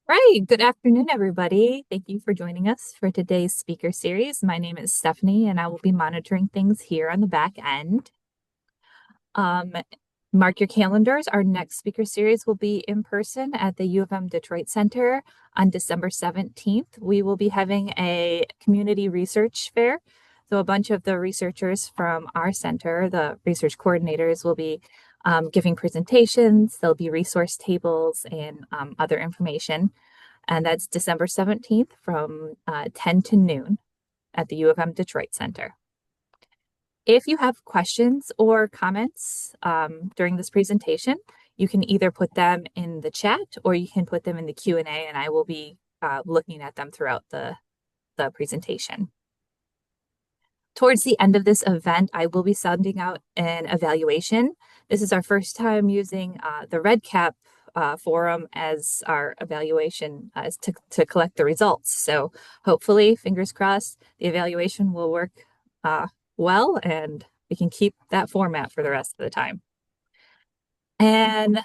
Right. Good afternoon, everybody. Thank you for joining us for today's speaker series. My name is Stephanie, and I will be monitoring things here on the back end. Um, Mark your calendars. Our next speaker series will be in person at the U of M Detroit Center on December 17th. We will be having a community research fair. So a bunch of the researchers from our center, the research coordinators, will be giving presentations. There'll be resource tables and other information. And that's December 17th from 10 to noon at the U of M Detroit Center. If you have questions or comments during this presentation, you can either put them in the chat or you can put them in the Q&A, and I will be looking at them throughout the presentation. Towards the end of this event, I will be sending out an evaluation. This is our first time using the RedCap forum as our evaluation as to collect the results. So hopefully, fingers crossed, the evaluation will work well and we can keep that format for the rest of the time. And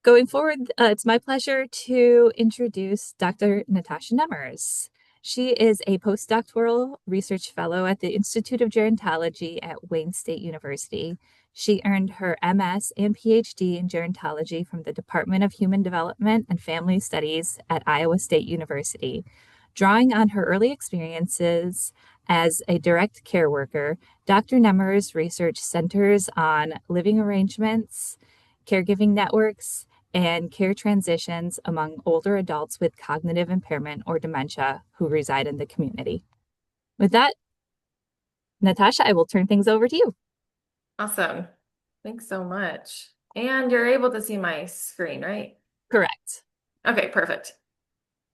going forward, it's my pleasure to introduce Dr. Natasha Nemmers. She is a postdoctoral research fellow at the Institute of Gerontology at Wayne State University. She earned her MS and PhD in gerontology from the Department of Human Development and Family Studies at Iowa State University. Drawing on her early experiences as a direct care worker, Dr. Nemmers' research centers on living arrangements, caregiving networks, and care transitions among older adults with cognitive impairment or dementia who reside in the community. With that, Natasha, I will turn things over to you. Awesome. Thanks so much. And you're able to see my screen, right? Correct. Okay, perfect.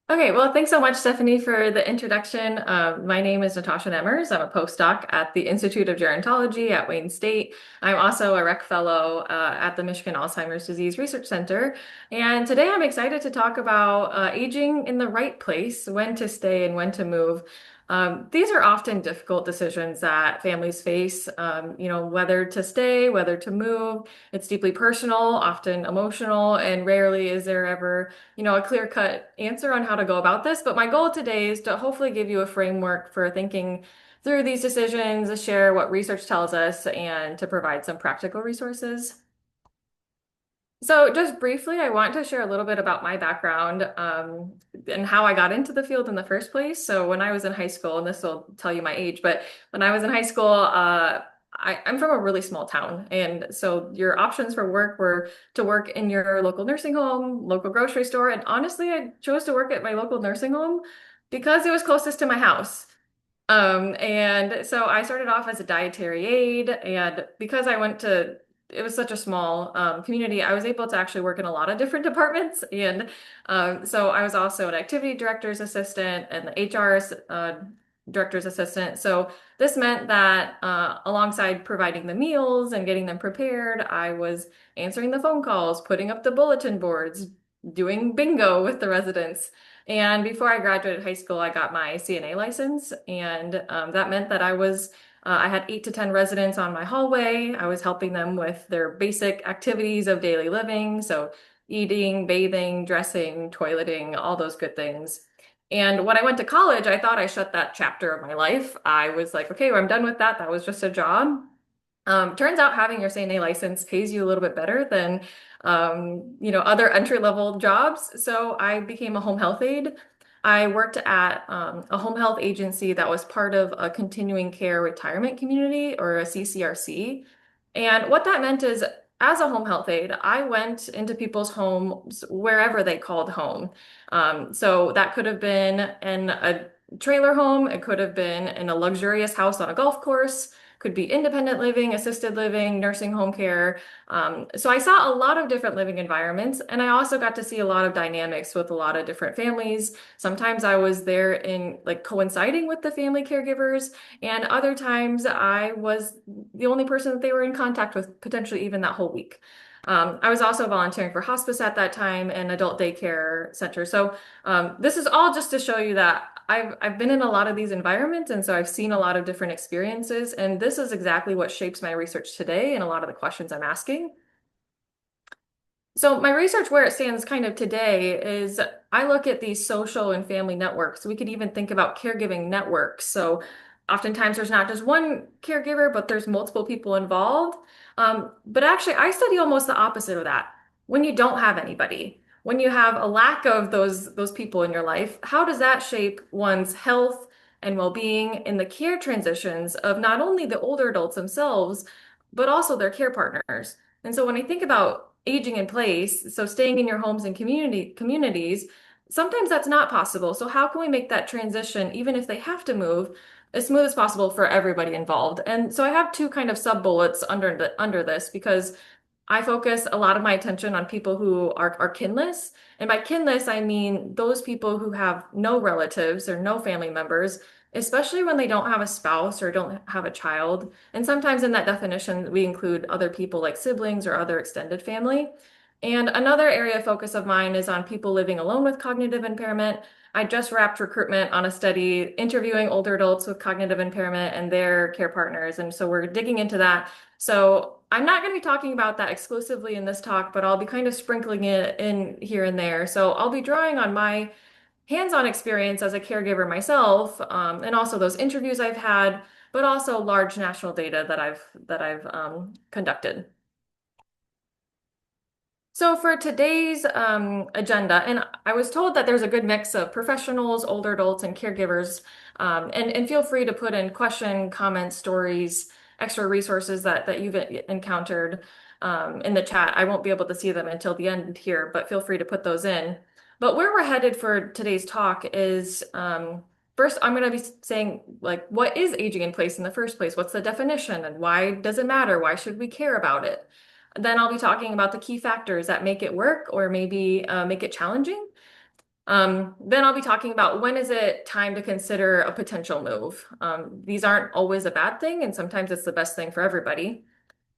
Okay, well, thanks so much, Stephanie, for the introduction. My name is Natasha Nemmers. I'm a postdoc at the Institute of Gerontology at Wayne State. I'm also a Rec Fellow at the Michigan Alzheimer's Disease Research Center. And today I'm excited to talk about aging in the right place, when to stay and when to move. These are often difficult decisions that families face, whether to stay, whether to move. It's deeply personal, often emotional, and rarely is there ever a clear-cut answer on how to go about this. But my goal today is to hopefully give you a framework for thinking through these decisions, share what research tells us, and to provide some practical resources. So just briefly, I want to share a little bit about my background and how I got into the field in the first place. So when I was in high school, and this will tell you my age, but when I was in high school, I'm from a really small town. And so your options for work were to work in your local nursing home, local grocery store. And honestly, I chose to work at my local nursing home because it was closest to my house. And so I started off as a dietary aide, and because it was such a small community, I was able to actually work in a lot of different departments. And so I was also an activity director's assistant and the HR director's assistant. So this meant that alongside providing the meals and getting them prepared, I was answering the phone calls, putting up the bulletin boards, doing bingo with the residents. And before I graduated high school, I got my CNA license, and that meant that I had 8 to 10 residents on my hallway. I was helping them with their basic activities of daily living, so eating, bathing, dressing, toileting, all those good things. And when I went to college, I thought I shut that chapter of my life. I was like, okay, well, I'm done with that. That was just a job. Turns out having your CNA license pays you a little bit better than other entry-level jobs. So I became a home health aide. I worked at a home health agency that was part of a continuing care retirement community, or a CCRC. And what that meant is, as a home health aide, I went into people's homes wherever they called home. So that could have been in a trailer home, it could have been in a luxurious house on a golf course, could be independent living, assisted living, nursing home care. So I saw a lot of different living environments, and I also got to see a lot of dynamics with a lot of different families. Sometimes I was there in like coinciding with the family caregivers, and other times I was the only person that they were in contact with, potentially even that whole week. I was also volunteering for hospice at that time and adult daycare center. So this is all just to show you that I've been in a lot of these environments, and so I've seen a lot of different experiences, and this is exactly what shapes my research today and a lot of the questions I'm asking. So my research where it stands kind of today is I look at these social and family networks. We could even think about caregiving networks. So oftentimes there's not just one caregiver, but there's multiple people involved. But actually, I study almost the opposite of that. When you don't have anybody, when you have a lack of those people in your life, how does that shape one's health and well-being in the care transitions of not only the older adults themselves, but also their care partners? And so when I think about aging in place, so staying in your homes and communities, sometimes that's not possible. So how can we make that transition, even if they have to move, as smooth as possible for everybody involved? And so I have two kind of sub bullets under this because I focus a lot of my attention on people who are kinless. And by kinless, I mean those people who have no relatives or no family members, especially when they don't have a spouse or don't have a child. And sometimes in that definition, we include other people like siblings or other extended family. And another area of focus of mine is on people living alone with cognitive impairment. I just wrapped recruitment on a study interviewing older adults with cognitive impairment and their care partners. And so we're digging into that. So I'm not going to be talking about that exclusively in this talk, but I'll be kind of sprinkling it in here and there. So I'll be drawing on my hands-on experience as a caregiver myself, and also those interviews I've had, but also large national data that I've conducted. So for today's agenda, and I was told that there's a good mix of professionals, older adults, and caregivers. And feel free to put in question, comments, stories, extra resources that you've encountered in the chat. I won't be able to see them until the end here, but feel free to put those in. But where we're headed for today's talk is first, I'm going to be saying, like, what is aging in place in the first place? What's the definition and why does it matter? Why should we care about it? Then I'll be talking about the key factors that make it work or maybe make it challenging. Then I'll be talking about when is it time to consider a potential move. These aren't always a bad thing, and sometimes it's the best thing for everybody.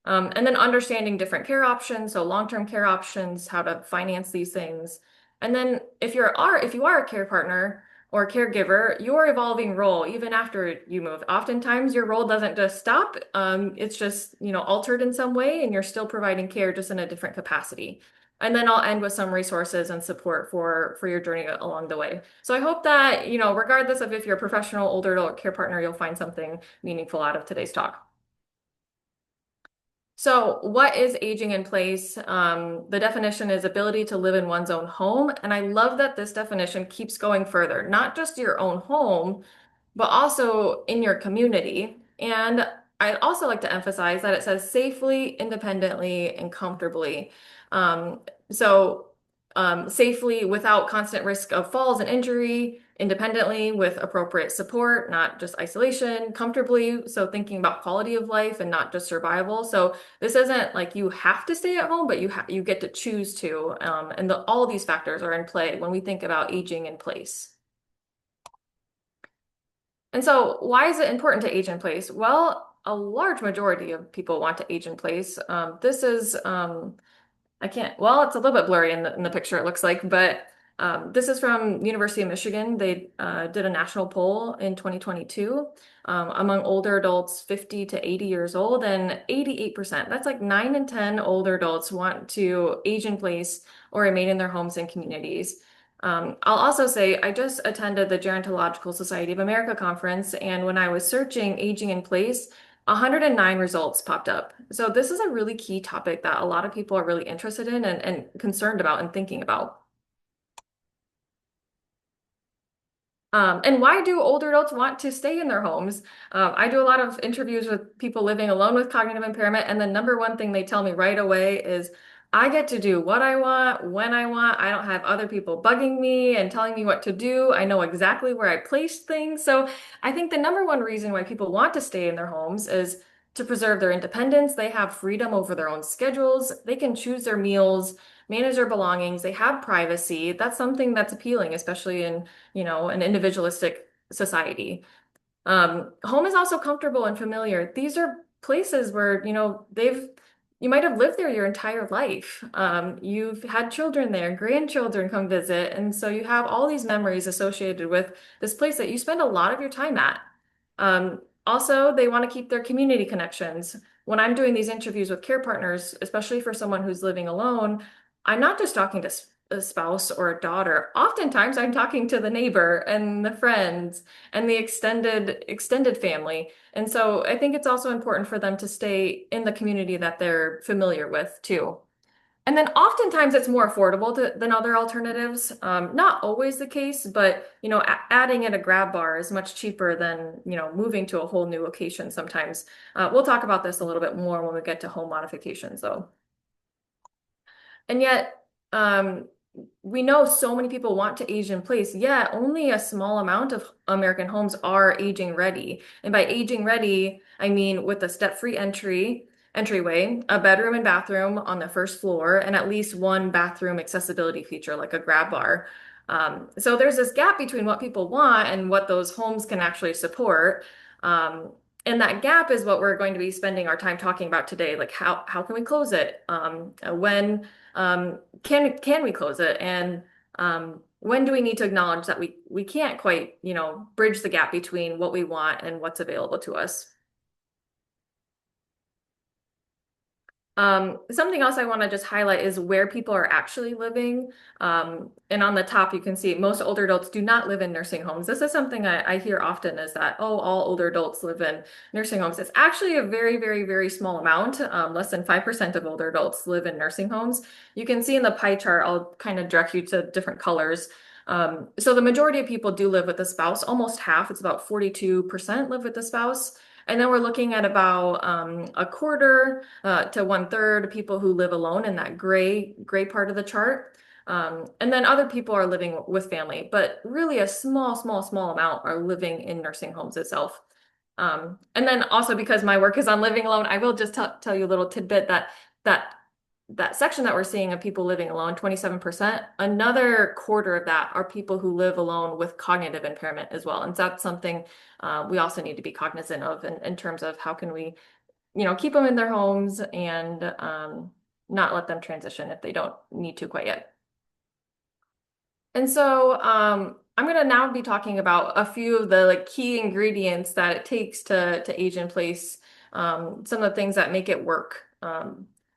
And then understanding different care options, so long-term care options, how to finance these things. And then if you are a care partner or caregiver, your evolving role, even after you move, oftentimes your role doesn't just stop. It's just, altered in some way, and you're still providing care just in a different capacity. And then I'll end with some resources and support for your journey along the way. So I hope that, regardless of if you're a professional, older adult care partner, you'll find something meaningful out of today's talk. So, what is aging in place? The definition is ability to live in one's own home. And I love that this definition keeps going further, not just your own home, but also in your community. And I also like to emphasize that it says safely, independently, and comfortably. Um, safely without constant risk of falls and injury, independently with appropriate support, not just isolation, comfortably. So thinking about quality of life and not just survival. So this isn't like you have to stay at home, but you get to choose to. And all of these factors are in play when we think about aging in place. And so, why is it important to age in place? Well, a large majority of people want to age in place. This is, I can't, well, it's a little bit blurry in the picture, it looks like, but this is from University of Michigan. They did a national poll in 2022 among older adults 50 to 80 years old, and 88%, that's like 9 in 10 older adults want to age in place or remain in their homes and communities. I'll also say I just attended the Gerontological Society of America conference, and when I was searching aging in place, 109 results popped up. So this is a really key topic that a lot of people are really interested in and concerned about and thinking about. And why do older adults want to stay in their homes? I do a lot of interviews with people living alone with cognitive impairment, and the number one thing they tell me right away is, I get to do what I want, when I want. I don't have other people bugging me and telling me what to do. I know exactly where I place things. So I think the number one reason why people want to stay in their homes is to preserve their independence. They have freedom over their own schedules. They can choose their meals, manage their belongings. They have privacy. That's something that's appealing, especially in an individualistic society. Home is also comfortable and familiar. These are places where, you might have lived there your entire life. You've had children there, grandchildren come visit. And so you have all these memories associated with this place that you spend a lot of your time at. Also, they want to keep their community connections. When I'm doing these interviews with care partners, especially for someone who's living alone, I'm not just talking to a spouse or a daughter, oftentimes I'm talking to the neighbor and the friends and the extended family. And so I think it's also important for them to stay in the community that they're familiar with too. And then oftentimes it's more affordable than other alternatives. Not always the case, but adding in a grab bar is much cheaper than moving to a whole new location sometimes. We'll talk about this a little bit more when we get to home modifications, though. And yet, um, we know so many people want to age in place, yet only a small amount of American homes are aging ready. And by aging ready, I mean with a step-free entryway, a bedroom and bathroom on the first floor, and at least one bathroom accessibility feature like a grab bar. So there's this gap between what people want and what those homes can actually support. Um, and that gap is what we're going to be spending our time talking about today. Like how can we close it? When can we close it? And when do we need to acknowledge that we can't quite, bridge the gap between what we want and what's available to us? Something else I want to just highlight is where people are actually living. And on the top, you can see most older adults do not live in nursing homes. This is something I hear often is that, oh, all older adults live in nursing homes. It's actually a very, very, very small amount. Less than 5% of older adults live in nursing homes. You can see in the pie chart, I'll kind of direct you to different colors. So the majority of people do live with a spouse, almost half, it's about 42% live with a spouse. And then we're looking at about a quarter to one third people who live alone in that gray part of the chart. And then other people are living with family, but really a small, small, small amount are living in nursing homes itself. And then also because my work is on living alone, I will just tell you a little tidbit that that section that we're seeing of people living alone, 27%, another quarter of that are people who live alone with cognitive impairment as well. And that's something we also need to be cognizant of in terms of how can we, keep them in their homes and not let them transition if they don't need to quite yet. And so I'm going to now be talking about a few of the key ingredients that it takes to age in place, some of the things that make it work.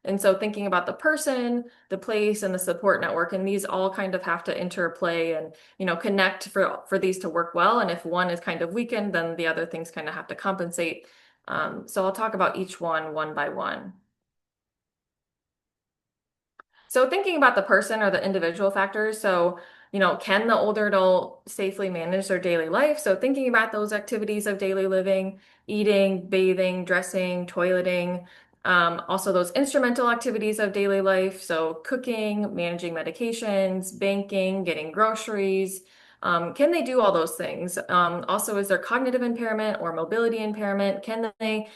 And so thinking about the person, the place, and the support network, and these all kind of have to interplay and connect for these to work well. And if one is kind of weakened, then the other things kind of have to compensate. So I'll talk about each one by one. So thinking about the person or the individual factors, so can the older adult safely manage their daily life? So thinking about those activities of daily living, eating, bathing, dressing, toileting, also those instrumental activities of daily life, so cooking, managing medications, banking, getting groceries. Can they do all those things? Also, is there cognitive impairment or mobility impairment? Can they,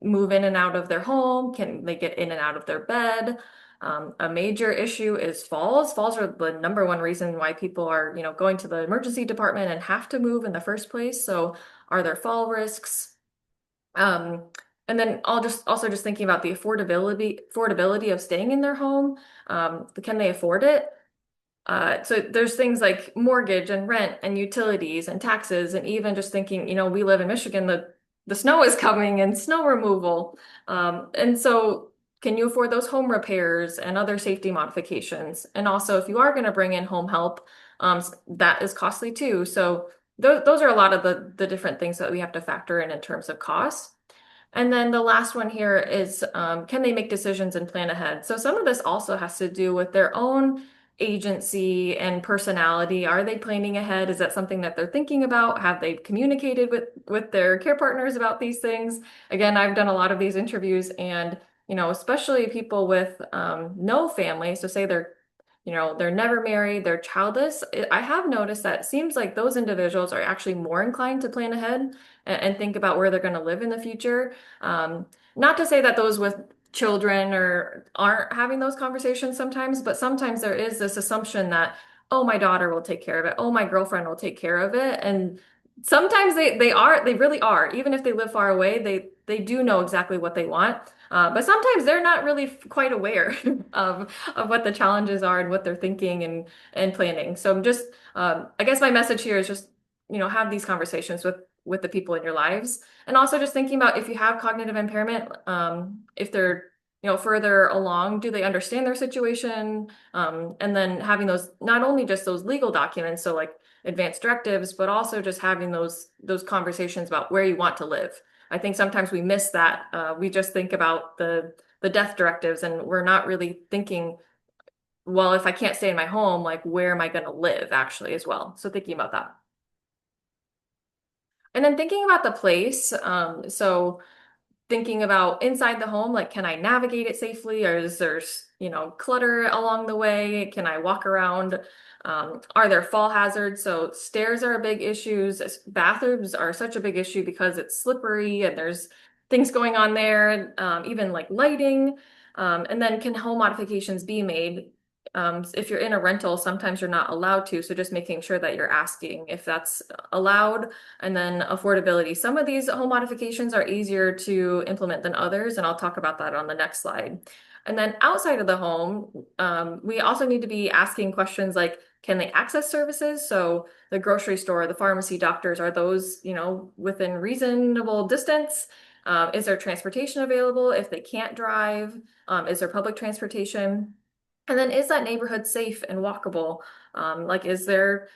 move in and out of their home? Can they get in and out of their bed? A major issue is falls. Falls are the number one reason why people are, going to the emergency department and have to move in the first place. So are there fall risks? Um, and then I'll just also just thinking about the affordability of staying in their home. Can they afford it? So there's things like mortgage and rent and utilities and taxes, and even just thinking, we live in Michigan, the snow is coming and snow removal. And so can you afford those home repairs and other safety modifications? And also, if you are going to bring in home help, that is costly too. So those are a lot of the different things that we have to factor in terms of costs. And then the last one here is can they make decisions and plan ahead? So some of this also has to do with their own agency and personality. Are they planning ahead? Is that something that they're thinking about? Have they communicated with their care partners about these things? Again, I've done a lot of these interviews and especially people with no family. So say they're never married, they're childless. I have noticed that it seems like those individuals are actually more inclined to plan ahead and think about where they're going to live in the future. Not to say that those with children or aren't having those conversations sometimes, but sometimes there is this assumption that, oh, my daughter will take care of it. Oh, my girlfriend will take care of it. And sometimes they really are. Even if they live far away, they do know exactly what they want. But sometimes they're not really quite aware of what the challenges are and what they're thinking and planning. So I'm just I guess my message here is just have these conversations with the people in your lives, and also just thinking about if you have cognitive impairment, if they're further along, do they understand their situation? And then having those, not only just those legal documents, so like advanced directives, but also just having those conversations about where you want to live. I think sometimes we miss that. We just think about the death directives, and we're not really thinking, well, if I can't stay in my home, like where am I going to live actually as well? So thinking about that. And then thinking about the place. So thinking about inside the home, like can I navigate it safely, or is there, clutter along the way? Can I walk around? Are there fall hazards? So stairs are a big issue. Bathrooms are such a big issue because it's slippery and there's things going on there, even like lighting. And then can home modifications be made? If you're in a rental, sometimes you're not allowed to. So just making sure that you're asking if that's allowed. And then affordability. Some of these home modifications are easier to implement than others, and I'll talk about that on the next slide. And then outside of the home, we also need to be asking questions like, can they access services? So the grocery store, the pharmacy, doctors, are those, within reasonable distance? Is there transportation available if they can't drive? Is there public transportation? And then is that neighborhood safe and walkable? Like, is there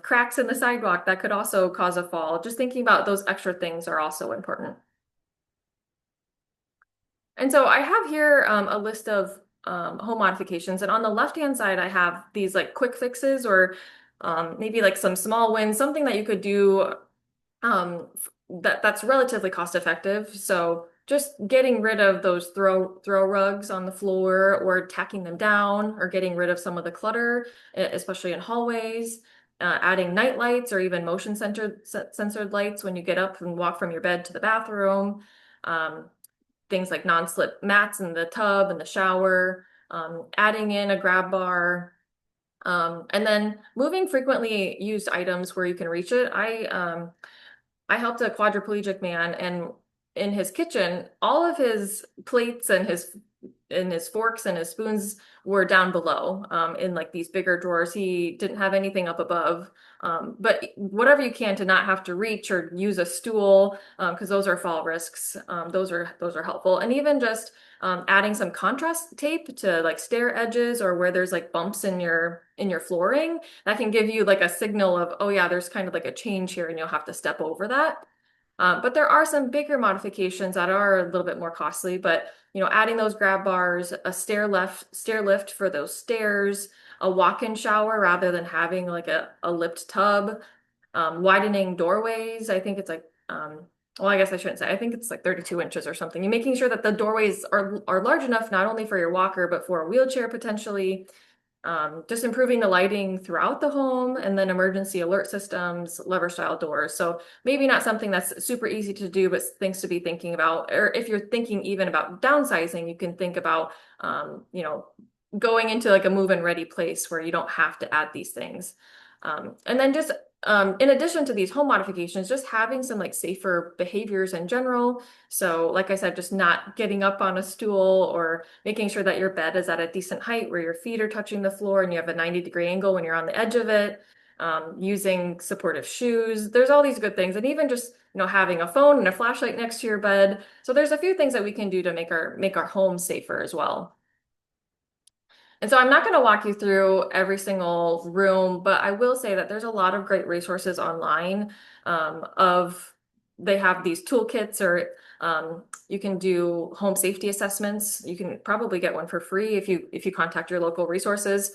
cracks in the sidewalk that could also cause a fall? Just thinking about those extra things are also important. And so I have here a list of home modifications. And on the left-hand side, I have these like quick fixes or maybe like some small wins, something that you could do that's relatively cost effective. So just getting rid of those throw rugs on the floor or tacking them down or getting rid of some of the clutter, especially in hallways. Adding night lights or even motion censored lights when you get up and walk from your bed to the bathroom. Um, Things like non-slip mats in the tub and the shower. Adding in a grab bar. And then moving frequently used items where you can reach it. I helped a quadriplegic man, and in his kitchen, all of his plates and his forks and his spoons were down below, in like these bigger drawers. He didn't have anything up above. But whatever you can to not have to reach or use a stool, because those are fall risks. Those are helpful. And even just adding some contrast tape to like stair edges or where there's like bumps in your flooring, that can give you like a signal of, oh yeah, there's kind of like a change here and you'll have to step over that. But there are some bigger modifications that are a little bit more costly, but adding those grab bars, a stair lift for those stairs, a walk-in shower rather than having like a lipped tub, widening doorways. I think it's like, well, I guess I shouldn't say. I think it's like 32 inches or something. You're making sure that the doorways are large enough, not only for your walker, but for a wheelchair potentially. Just improving the lighting throughout the home, and then emergency alert systems, lever style doors. So maybe not something that's super easy to do, but things to be thinking about. Or if you're thinking even about downsizing, you can think about, going into like a move-in ready place where you don't have to add these things. And then just in addition to these home modifications, just having some like safer behaviors in general. So like I said, just not getting up on a stool or making sure that your bed is at a decent height where your feet are touching the floor and you have a 90-degree angle when you're on the edge of it. Using supportive shoes. There's all these good things. And even just, having a phone and a flashlight next to your bed. So there's a few things that we can do to make our home safer as well. And so I'm not going to walk you through every single room, but I will say that there's a lot of great resources online, of they have these toolkits, or you can do home safety assessments. You can probably get one for free if you contact your local resources.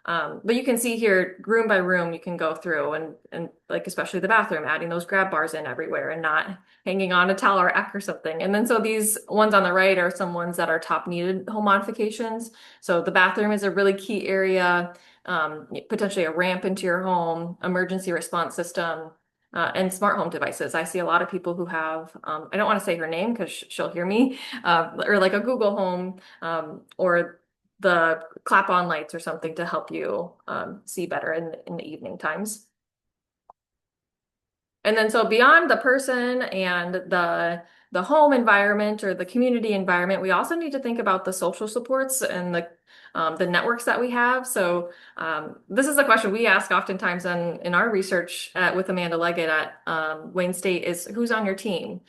But you can see here, room by room, you can go through and like especially the bathroom, adding those grab bars in everywhere and not hanging on a towel or Eck or something. And then so these ones on the right are some ones that are top needed home modifications. So the bathroom is a really key area, potentially a ramp into your home, emergency response system, and smart home devices. I see a lot of people who have, I don't want to say her name because she'll hear me, or like a Google Home, or the clap-on lights or something to help you see better in the evening times. And then so beyond the person and the home environment or the community environment, we also need to think about the social supports and the networks that we have. So this is a question we ask oftentimes in our research with Amanda Leggett at Wayne State is, who's on your team?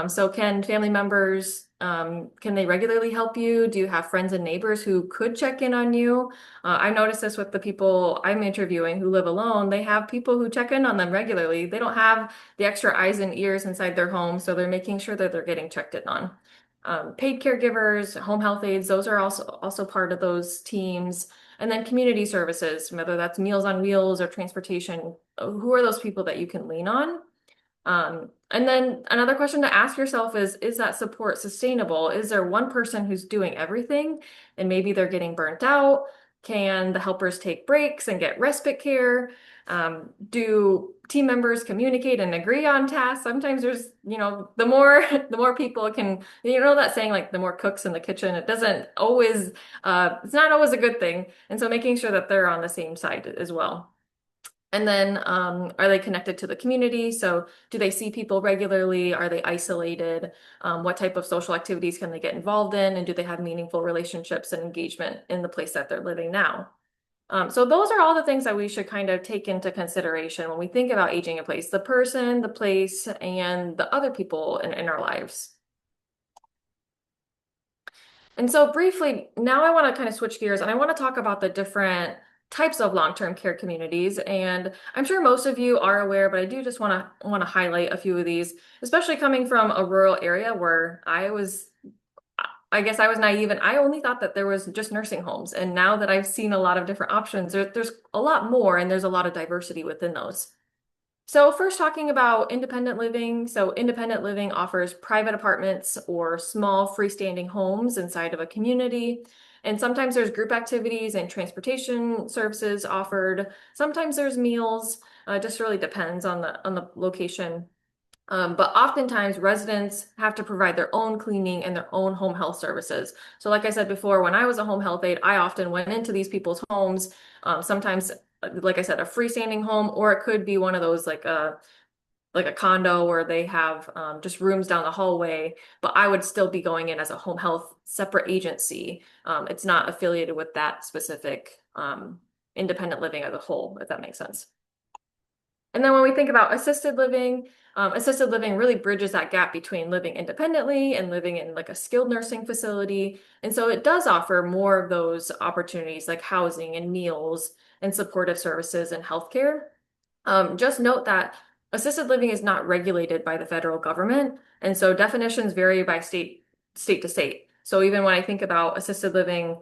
So can family members Can they regularly help you? Do you have friends and neighbors who could check in on you? I've noticed this with the people I'm interviewing who live alone. They have people who check in on them regularly. They don't have the extra eyes and ears inside their home, so they're making sure that they're getting checked in on. Paid caregivers, home health aides, those are also part of those teams. And then community services, whether that's Meals on Wheels or transportation, who are those people that you can lean on? And then another question to ask yourself is that support sustainable? Is there one person who's doing everything and maybe they're getting burnt out? Can the helpers take breaks and get respite care? Do team members communicate and agree on tasks? Sometimes there's, the more the more people can, that saying like the more cooks in the kitchen, it doesn't always, it's not always a good thing. And so making sure that they're on the same side as well. And then, are they connected to the community? So, do they see people regularly? Are they isolated? What type of social activities can they get involved in? And do they have meaningful relationships and engagement in the place that they're living now? So, those are all the things that we should kind of take into consideration when we think about aging in place, the person, the place, and the other people in our lives. And so briefly, now I want to kind of switch gears and I want to talk about the different types of long-term care communities. And I'm sure most of you are aware, but I do just want to highlight a few of these, especially coming from a rural area where I guess I was naive and I only thought that there was just nursing homes. And now that I've seen a lot of different options, there's a lot more and there's a lot of diversity within those. So first talking about independent living. So independent living offers private apartments or small freestanding homes inside of a community. And sometimes there's group activities and transportation services offered. Sometimes there's meals. Just really depends on the location. But oftentimes residents have to provide their own cleaning and their own home health services. So like I said before, when I was a home health aide, I often went into these people's homes, sometimes, like I said, a freestanding home, or it could be one of those like a condo where they have just rooms down the hallway, but I would still be going in as a home health separate agency. It's not affiliated with that specific independent living as a whole, if that makes sense. And then when we think about assisted living really bridges that gap between living independently and living in like a skilled nursing facility. And so it does offer more of those opportunities like housing and meals and supportive services and healthcare. Just note that assisted living is not regulated by the federal government, and so definitions vary by state to state. So even when I think about assisted living,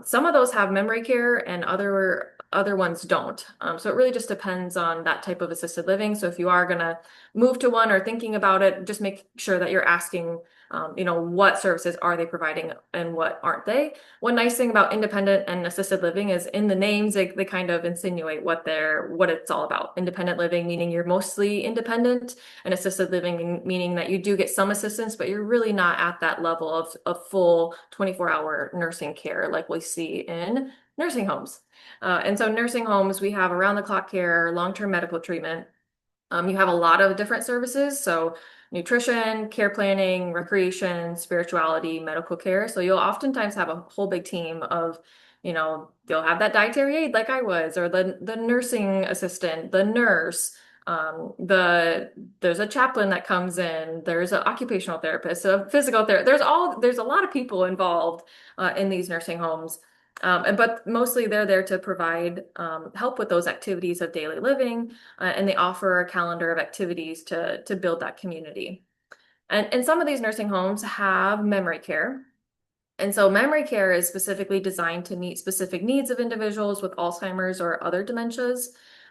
some of those have memory care and other ones don't. So it really just depends on that type of assisted living. So if you are gonna move to one or thinking about it, just make sure that you're asking, what services are they providing and what aren't they? One nice thing about independent and assisted living is in the names, they kind of insinuate what it's all about. Independent living, meaning you're mostly independent, and assisted living, meaning that you do get some assistance, but you're really not at that level of full 24-hour nursing care like we see in nursing homes. And so nursing homes, we have around the clock care, long-term medical treatment. You have a lot of different services. So nutrition, care planning, recreation, spirituality, medical care. So you'll oftentimes have a whole big team of, you'll have that dietary aide like I was, or the nursing assistant, the nurse, there's a chaplain that comes in, there's an occupational therapist, a physical therapist. There's a lot of people involved in these nursing homes. But mostly they're there to provide help with those activities of daily living, and they offer a calendar of activities to build that community. And some of these nursing homes have memory care. And so memory care is specifically designed to meet specific needs of individuals with Alzheimer's or other dementias.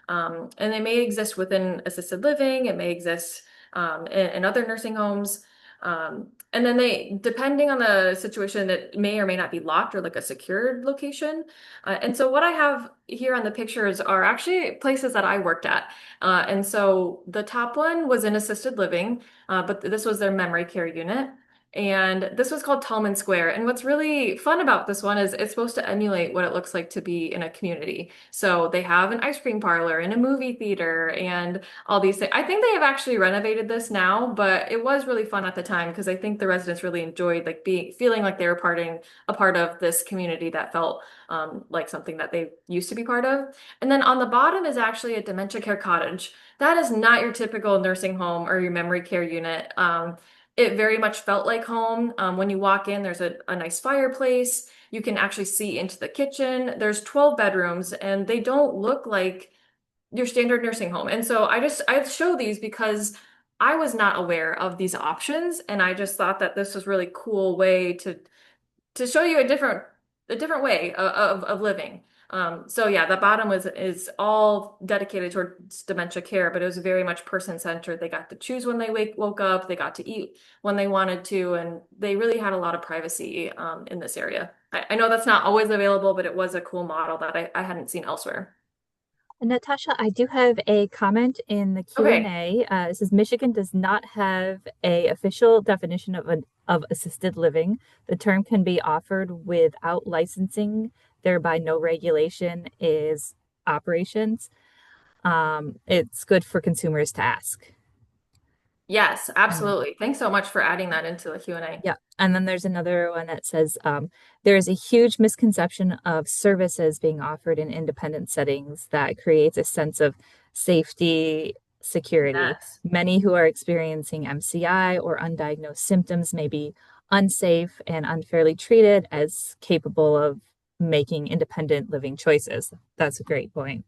And they may exist within assisted living, it may exist in other nursing homes. And then depending on the situation, it may or may not be locked or like a secured location. And so what I have here on the pictures are actually places that I worked at. And so the top one was in assisted living, but this was their memory care unit. And this was called Tallman Square. And what's really fun about this one is it's supposed to emulate what it looks like to be in a community. So they have an ice cream parlor and a movie theater and all these things. I think they have actually renovated this now, but it was really fun at the time because I think the residents really enjoyed like feeling like they were a part of this community that felt like something that they used to be part of. And then on the bottom is actually a dementia care cottage. That is not your typical nursing home or your memory care unit. It very much felt like home. When you walk in, there's a nice fireplace. You can actually see into the kitchen. There's 12 bedrooms, and they don't look like your standard nursing home. And so I show these because I was not aware of these options, and I just thought that this was really cool way to show you a different way of living. So yeah, the bottom was is all dedicated towards dementia care, but it was very much person-centered. They got to choose when they woke up, they got to eat when they wanted to, and they really had a lot of privacy in this area. I know that's not always available, but it was a cool model that I hadn't seen elsewhere. And Natasha, I do have a comment in the Okay. Q&A. It says Michigan does not have a official definition of assisted living. The term can be offered without licensing, thereby no regulation is operations. It's good for consumers to ask. Yes, And absolutely. Thanks so much for adding that into the Q&A. yeah. And then there's another one that says there is a huge misconception of services being offered in independent settings that creates a sense of safety, security. Yes. Many who are experiencing MCI or undiagnosed symptoms may be unsafe and unfairly treated as capable of making independent living choices. That's a great point.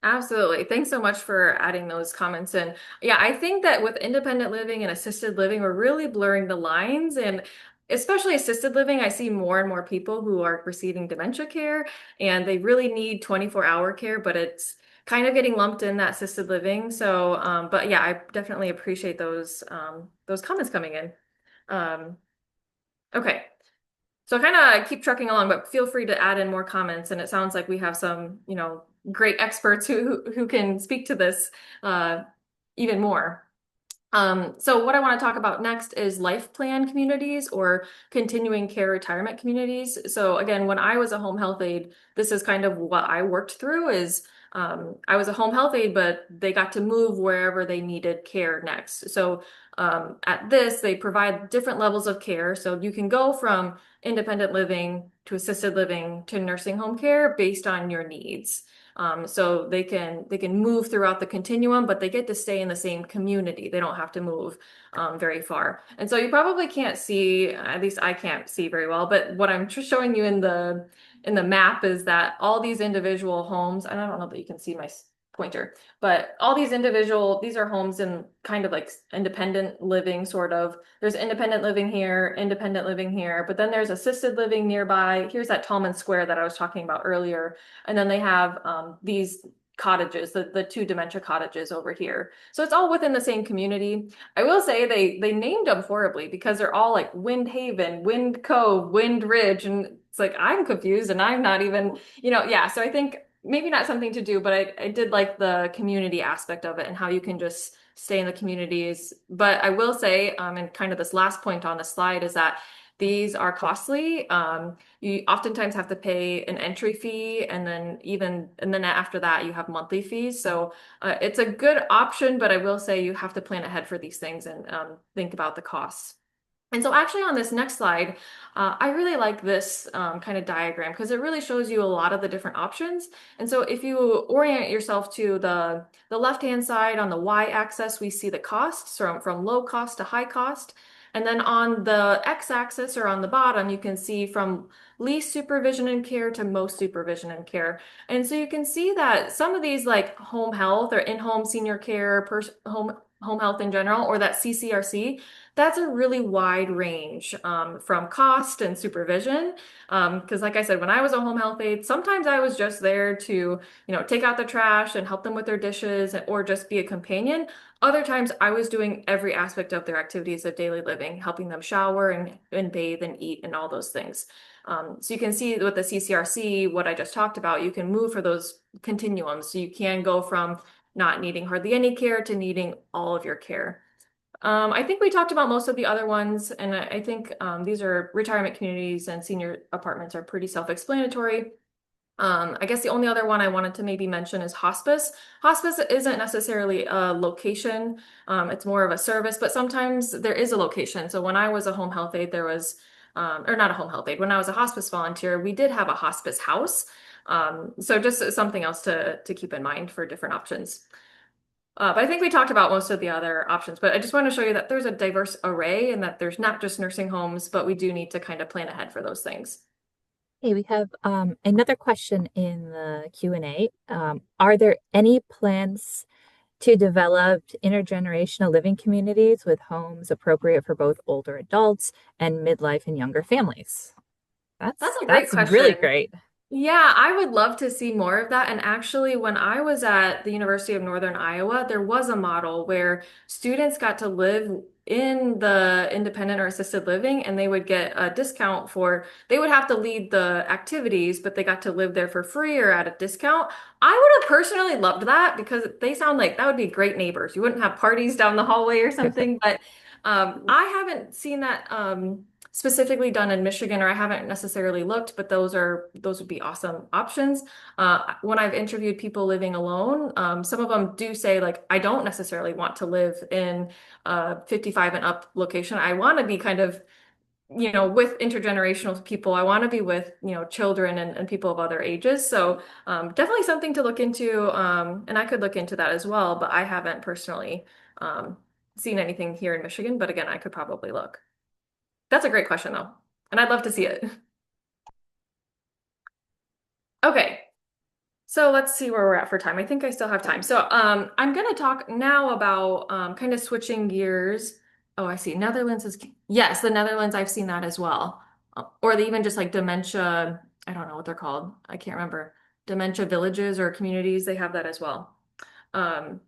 Absolutely. Thanks so much for adding those comments in. Yeah, I think that with independent living and assisted living, we're really blurring the lines. And especially assisted living, I see more and more people who are receiving dementia care and they really need 24-hour care, but it's kind of getting lumped in that assisted living. So, but yeah, I definitely appreciate those comments coming in. Um, okay. So I kind of keep trucking along, but feel free to add in more comments. And it sounds like we have some, great experts who can speak to this uh, even more. So what I want to talk about next is life plan communities or continuing care retirement communities. So again, when I was a home health aide, this is kind of what I worked through is I was a home health aide, but they got to move wherever they needed care next. So at this, they provide different levels of care. So you can go from independent living to assisted living to nursing home care based on your needs. So they can move throughout the continuum, but they get to stay in the same community. They don't have to move very far. And so you probably can't see, at least I can't see very well, but what I'm just showing you in the map is that all these individual homes, and I don't know that you can see my pointer, but all these are homes in kind of like independent living, sort of. There's independent living here, but then there's assisted living nearby. Here's that Tallman Square that I was talking about earlier. And then they have these cottages, the two dementia cottages over here. So it's all within the same community. I will say they named them horribly because they're all like Wind Haven, Wind Cove, Wind Ridge, and it's like I'm confused and I'm not even, yeah. So I think maybe not something to do, but I did like the community aspect of it and how you can just stay in the communities. But I will say, and kind of this last point on the slide is that these are costly. You oftentimes have to pay an entry fee, and then after that you have monthly fees. So it's a good option, but I will say you have to plan ahead for these things and think about the costs. And so actually on this next slide, I really like this kind of diagram because it really shows you a lot of the different options. And so if you orient yourself to the left-hand side on the y-axis, we see the costs from low cost to high cost. And then on the x-axis or on the bottom, you can see from least supervision and care to most supervision and care. And so you can see that some of these like home health or in-home senior care, home health in general, or that CCRC, that's a really wide range from cost and supervision. Because like I said, when I was a home health aide, sometimes I was just there to, take out the trash and help them with their dishes or just be a companion. Other times I was doing every aspect of their activities of daily living, helping them shower and bathe and eat and all those things. So you can see with the CCRC, what I just talked about, you can move for those continuums. So you can go from not needing hardly any care to needing all of your care. I think we talked about most of the other ones, and I think these are retirement communities and senior apartments are pretty self-explanatory. I guess the only other one I wanted to maybe mention is hospice. Hospice isn't necessarily a location, it's more of a service, but sometimes there is a location. So when I was a home health aide, there was, or not a home health aide, when I was a hospice volunteer, we did have a hospice house. So just something else to keep in mind for different options. But I think we talked about most of the other options. But I just want to show you that there's a diverse array and that there's not just nursing homes, but we do need to kind of plan ahead for those things. Hey, we have another question in the Q&A. Are there any plans to develop intergenerational living communities with homes appropriate for both older adults and midlife and younger families? That's a great That's really question. great. Yeah, I would love to see more of that. And actually, when I was at the University of Northern Iowa, there was a model where students got to live in the independent or assisted living, and they would get a discount for, they would have to lead the activities, but they got to live there for free or at a discount. I would have personally loved that because they sound like that would be great neighbors. You wouldn't have parties down the hallway or something, but I haven't seen that. Specifically done in Michigan, or I haven't necessarily looked, but those would be awesome options. When I've interviewed people living alone, some of them do say like, I don't necessarily want to live in a 55 and up location. I want to be kind of, with intergenerational people. I want to be with, children and people of other ages. So definitely something to look into. And I could look into that as well, but I haven't personally um, seen anything here in Michigan. But again, I could probably look. That's a great question, though, and I'd love to see it. Okay, so let's see where we're at for time. I think I still have time. So I'm going to talk now about kind of switching gears. Oh, I see. Netherlands is, yes, the Netherlands, I've seen that as well. Or they even just like dementia, I don't know what they're called. I can't remember. Dementia villages or communities, they have that as well. Um,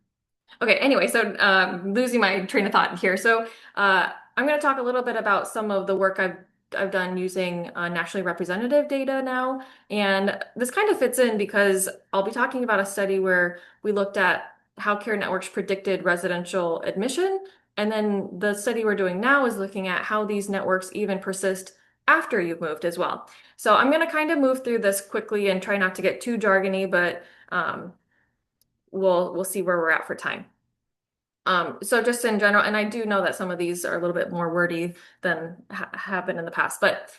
Okay, anyway, so losing my train of thought here. So I'm going to talk a little bit about some of the work I've done using nationally representative data now. And this kind of fits in because I'll be talking about a study where we looked at how care networks predicted residential admission. And then the study we're doing now is looking at how these networks even persist after you've moved as well. So I'm going to kind of move through this quickly and try not to get too jargony, but we'll see where we're at for time. So just in general, and I do know that some of these are a little bit more wordy than ha happened in the past, but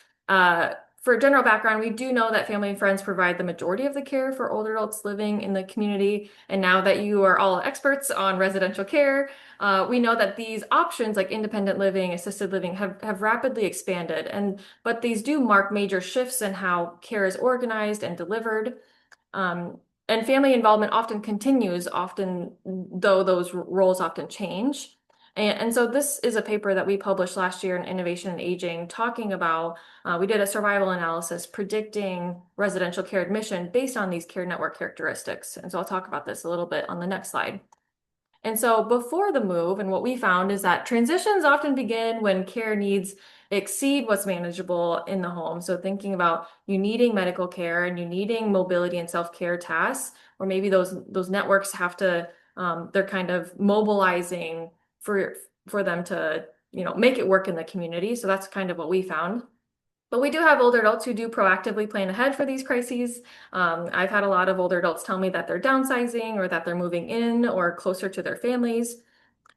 for general background, we do know that family and friends provide the majority of the care for older adults living in the community. And now that you are all experts on residential care, we know that these options like independent living, assisted living have rapidly expanded. But these do mark major shifts in how care is organized and delivered. Um, and family involvement often continues, often though those roles often change. And so this is a paper that we published last year in Innovation and Aging, talking about, we did a survival analysis predicting residential care admission based on these care network characteristics. And so I'll talk about this a little bit on the next slide. And so before the move, and what we found is that transitions often begin when care needs exceed what's manageable in the home. So thinking about you needing medical care and you needing mobility and self-care tasks, or maybe those networks have to they're kind of mobilizing for them to, make it work in the community. So that's kind of what we found. But we do have older adults who do proactively plan ahead for these crises. I've had a lot of older adults tell me that they're downsizing or that they're moving in or closer to their families.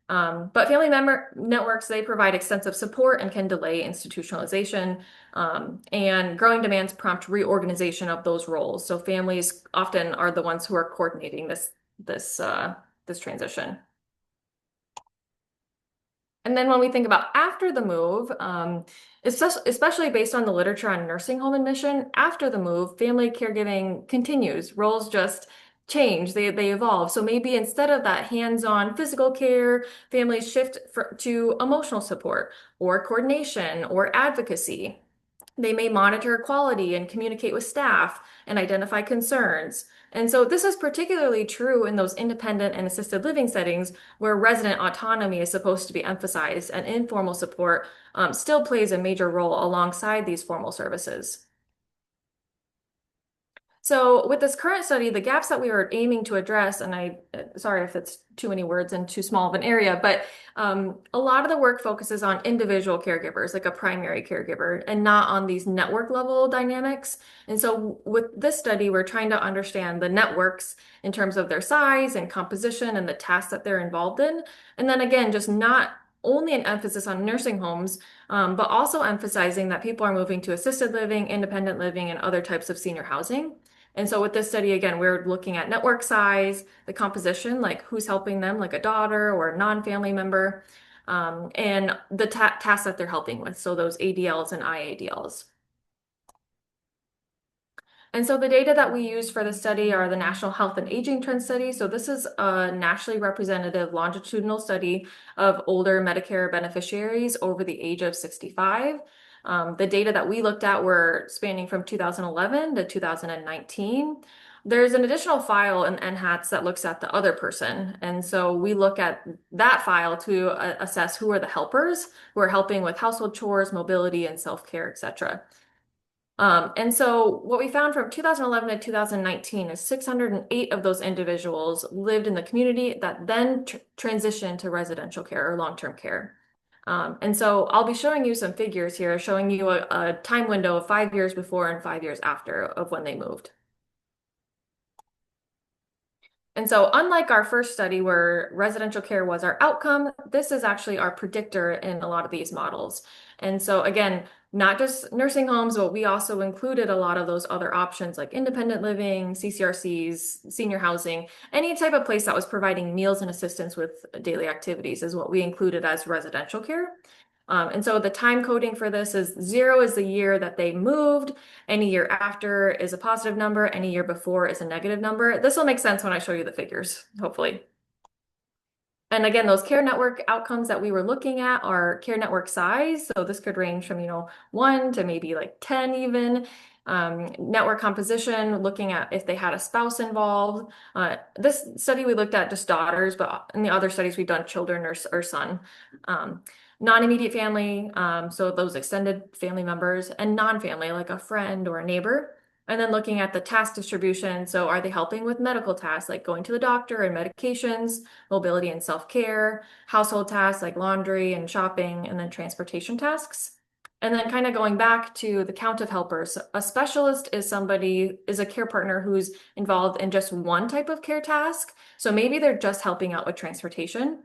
But family member networks, they provide extensive support and can delay institutionalization. And growing demands prompt reorganization of those roles. So families often are the ones who are coordinating this transition. And then when we think about after the move, especially based on the literature on nursing home admission, after the move, family caregiving continues. Roles just change, they evolve. So maybe instead of that hands-on physical care, families shift to emotional support or coordination or advocacy. They may monitor quality and communicate with staff and identify concerns. And so this is particularly true in those independent and assisted living settings where resident autonomy is supposed to be emphasized and informal support still plays a major role alongside these formal services. So with this current study, the gaps that we were aiming to address, and sorry if it's too many words and too small of an area, but a lot of the work focuses on individual caregivers, like a primary caregiver, and not on these network level dynamics. And so with this study, we're trying to understand the networks in terms of their size and composition and the tasks that they're involved in. And then again, just not only an emphasis on nursing homes, but also emphasizing that people are moving to assisted living, independent living, and other types of senior housing. And so with this study, again, we're looking at network size, the composition, like who's helping them, like a daughter or a non-family member, and the ta tasks that they're helping with. So those ADLs and IADLs. And so the data that we use for the study are the National Health and Aging Trend Study. So this is a nationally representative longitudinal study of older Medicare beneficiaries over the age of 65. The data that we looked at were spanning from 2011 to 2019. There's an additional file in NHATS that looks at the other person. And so we look at that file to assess who are the helpers who are helping with household chores, mobility, and self-care, etc. And so what we found from 2011 to 2019 is 608 of those individuals lived in the community that then transitioned to residential care or long-term care. And so I'll be showing you some figures here, showing you a time window of 5 years before and 5 years after of when they moved. And so, unlike our first study where residential care was our outcome, this is actually our predictor in a lot of these models. And so, again, not just nursing homes, but we also included a lot of those other options like independent living, CCRCs, senior housing, any type of place that was providing meals and assistance with daily activities is what we included as residential care. And so the time coding for this is 0 is the year that they moved. Any year after is a positive number. Any year before is a negative number. This will make sense when I show you the figures, hopefully. And again, those care network outcomes that we were looking at are care network size. So this could range from, 1 to maybe like 10 even. Network composition, looking at if they had a spouse involved. This study we looked at just daughters, but in the other studies we've done children or son. Non-immediate family, so those extended family members, and non-family, like a friend or a neighbor. And then looking at the task distribution. So are they helping with medical tasks like going to the doctor and medications, mobility and self-care, household tasks like laundry and shopping, and then transportation tasks? And then kind of going back to the count of helpers, a specialist is a care partner who's involved in just one type of care task. So maybe they're just helping out with transportation.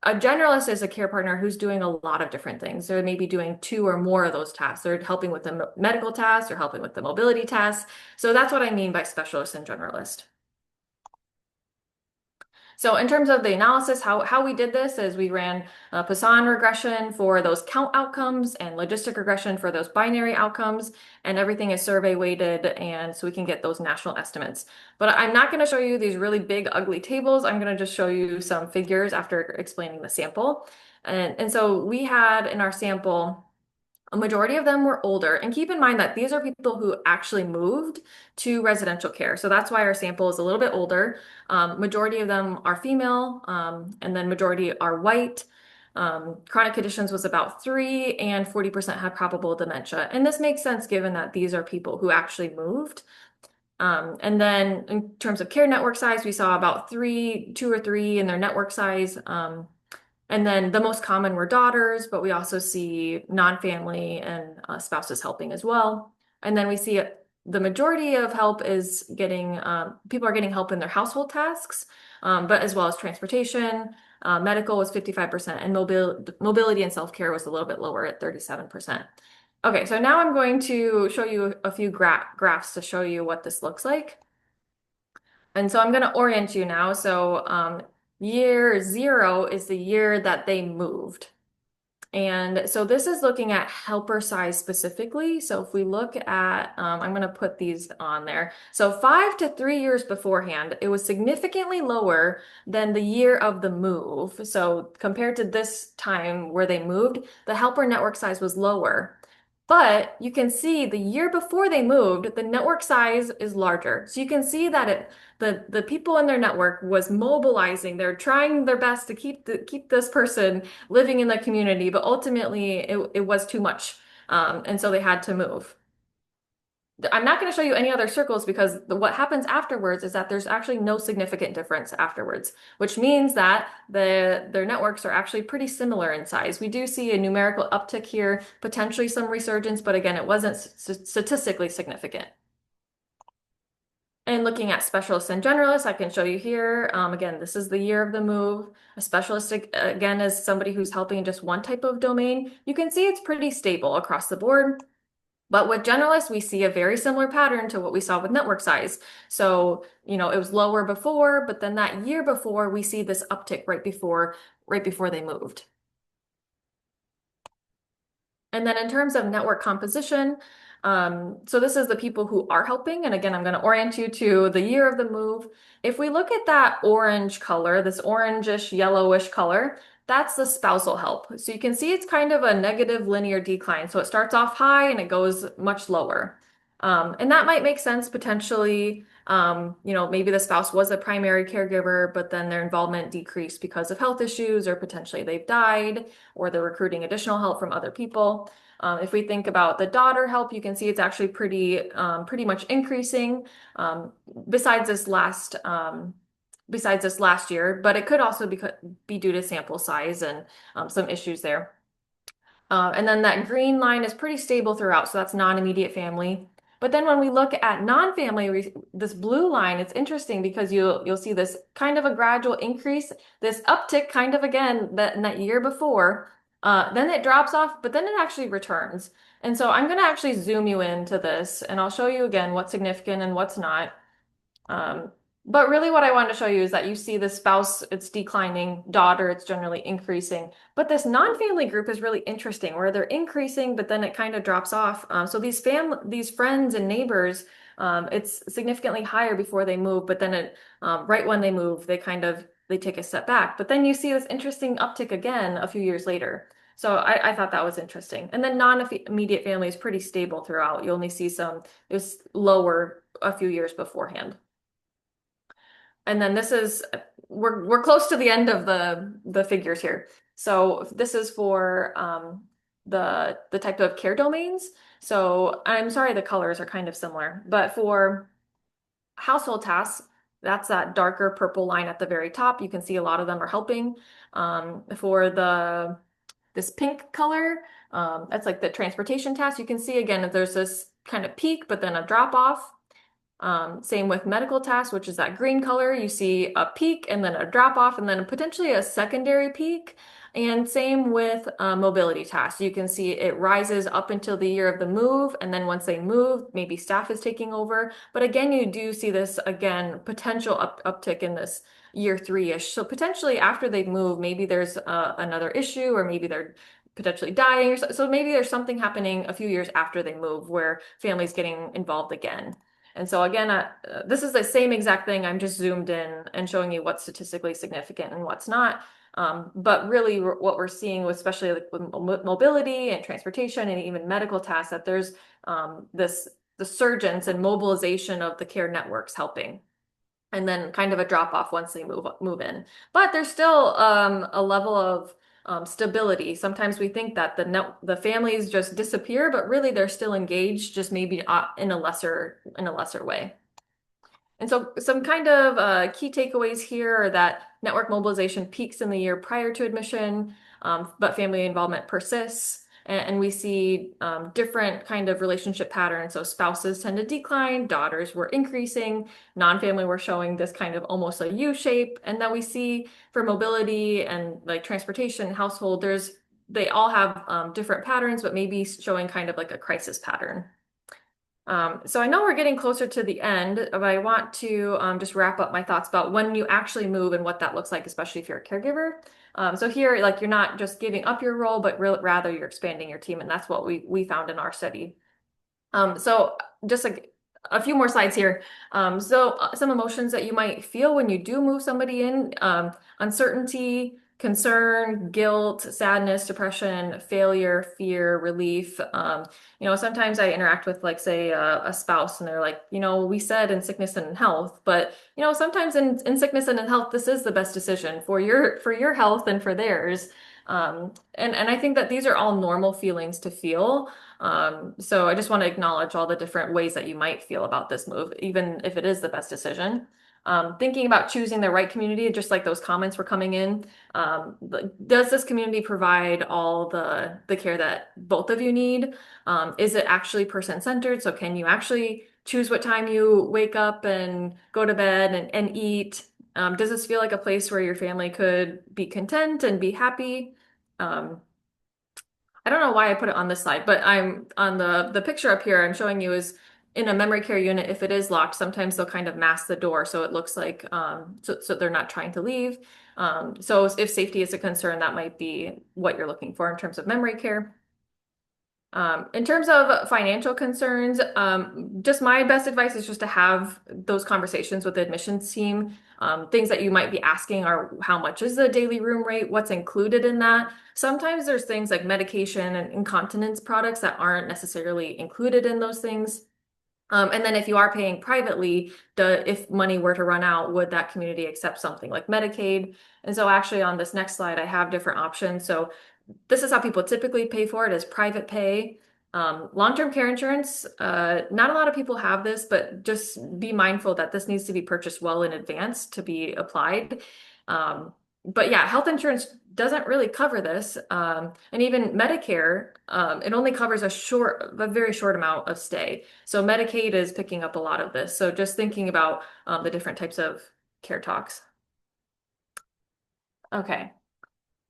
A generalist is a care partner who's doing a lot of different things. They're maybe doing 2 or more of those tasks. They're helping with the medical tasks or helping with the mobility tasks. So that's what I mean by specialist and generalist. So in terms of the analysis, how we did this is we ran a Poisson regression for those count outcomes and logistic regression for those binary outcomes, and everything is survey weighted, and so we can get those national estimates. But I'm not going to show you these really big, ugly tables. I'm going to just show you some figures after explaining the sample. And so we had in our sample, a majority of them were older. And keep in mind that these are people who actually moved to residential care. So that's why our sample is a little bit older. Majority of them are female, and then majority are white. Chronic conditions was about 3, and 40% had probable dementia. And this makes sense given that these are people who actually moved. And then in terms of care network size, we saw about 2 or 3 in their network size. And then the most common were daughters, but we also see non-family and spouses helping as well. And then we see the majority of help is people are getting help in their household tasks, but as well as transportation. Medical was 55%, and mobility and self-care was a little bit lower at 37%. Okay, so now I'm going to show you a few graphs to show you what this looks like. And so I'm going to orient you now. So year 0 is the year that they moved. And so this is looking at helper size specifically. So if we look at, I'm going to put these on there. So 5 to 3 years beforehand, it was significantly lower than the year of the move. So compared to this time where they moved, the helper network size was lower. But you can see the year before they moved, the network size is larger. So you can see that the people in their network was mobilizing. They're trying their best to keep this person living in the community, but ultimately it was too much. And so they had to move. I'm not going to show you any other circles because what happens afterwards is that there's actually no significant difference afterwards, which means that their networks are actually pretty similar in size. We do see a numerical uptick here, potentially some resurgence, but again, it wasn't statistically significant. And looking at specialists and generalists, I can show you here. Again, this is the year of the move. A specialist, again, is somebody who's helping just one type of domain. You can see it's pretty stable across the board. But with generalists, we see a very similar pattern to what we saw with network size. So, it was lower before, but then that year before, we see this uptick right before they moved. And then in terms of network composition, so this is the people who are helping. And again, I'm going to orient you to the year of the move. If we look at that orange color, this orangish, yellowish color, that's the spousal help. So you can see it's kind of a negative linear decline. So it starts off high and it goes much lower. And that might make sense potentially. Maybe the spouse was a primary caregiver, but then their involvement decreased because of health issues, or potentially they've died, or they're recruiting additional help from other people. If we think about the daughter help, you can see it's actually pretty much increasing, um, besides this last besides this last year, but it could also be due to sample size and some issues there. And then that green line is pretty stable throughout, so that's non-immediate family. But then when we look at non-family, this blue line, it's interesting because you'll see this kind of a gradual increase, this uptick kind of again that in that year before. Then it drops off, but then it actually returns. And so I'm going to actually zoom you into this, and I'll show you again what's significant and what's not. Um, but really what I wanted to show you is that you see the spouse, it's declining, daughter, it's generally increasing. But this non-family group is really interesting where they're increasing, but then it kind of drops off. So these friends and neighbors, it's significantly higher before they move, but then right when they move, they take a step back. But then you see this interesting uptick again a few years later. So I thought that was interesting. And then non-immediate family is pretty stable throughout. You only see it was lower a few years beforehand. And then we're close to the end of the figures here. So this is for the type of care domains. So I'm sorry, the colors are kind of similar, but for household tasks, that's that darker purple line at the very top. You can see a lot of them are helping. For this pink color, that's like the transportation task. You can see again that there's this kind of peak, but then a drop off. Same with medical tasks, which is that green color. You see a peak and then a drop off and then potentially a secondary peak. And same with mobility tasks. You can see it rises up until the year of the move. And then once they move, maybe staff is taking over. But again, you do see this again, potential uptick in this year three-ish. So potentially after they move, maybe there's another issue, or maybe they're potentially dying. So maybe there's something happening a few years after they move where families getting involved again. And so again, this is the same exact thing. I'm just zoomed in and showing you what's statistically significant and what's not. But really what we're seeing, especially like with mobility and transportation and even medical tasks, that there's the surgence and mobilization of the care networks helping. And then kind of a drop off once they move in. But there's still a level of stability. Sometimes we think that the families just disappear, but really they're still engaged, just maybe in a lesser way. And so some kind of key takeaways here are that network mobilization peaks in the year prior to admission, but family involvement persists. And we see different kind of relationship patterns. So spouses tend to decline, daughters were increasing, non-family were showing this kind of almost a U shape. And then we see for mobility and like transportation, household, they all have different patterns, but maybe showing kind of like a crisis pattern. So I know we're getting closer to the end, but I want to just wrap up my thoughts about when you actually move and what that looks like, especially if you're a caregiver. So here, like you're not just giving up your role, but rather you're expanding your team, and that's what we found in our study. So just like a few more slides here. Some emotions that you might feel when you do move somebody in, uncertainty, concern, guilt, sadness, depression, failure, fear, relief. Sometimes I interact with like say a spouse and they're like, we said in sickness and in health, but sometimes in sickness and in health, this is the best decision for your health and for theirs. And I think that these are all normal feelings to feel. So I just want to acknowledge all the different ways that you might feel about this move, even if it is the best decision. Thinking about choosing the right community, just like those comments were coming in. Does this community provide all the care that both of you need? Is it actually person-centered? So can you actually choose what time you wake up and go to bed and eat? Does this feel like a place where your family could be content and be happy? Um, I don't know why I put it on this slide, but I'm on the picture up here I'm showing you is in a memory care unit. If it is locked, sometimes they'll kind of mask the door so it looks like so they're not trying to leave. So if safety is a concern, that might be what you're looking for in terms of memory care. In terms of financial concerns, just my best advice is just to have those conversations with the admissions team. Things that you might be asking are how much is the daily room rate? What's included in that? Sometimes there's things like medication and incontinence products that aren't necessarily included in those things. And then if you are paying privately, if money were to run out, would that community accept something like Medicaid? And so actually on this next slide, I have different options. So this is how people typically pay for it as private pay. Long-term care insurance, not a lot of people have this, but just be mindful that this needs to be purchased well in advance to be applied. Um, but yeah, health insurance doesn't really cover this. And even Medicare, it only covers a very short amount of stay. So Medicaid is picking up a lot of this. So just thinking about the different types of care talks. Okay.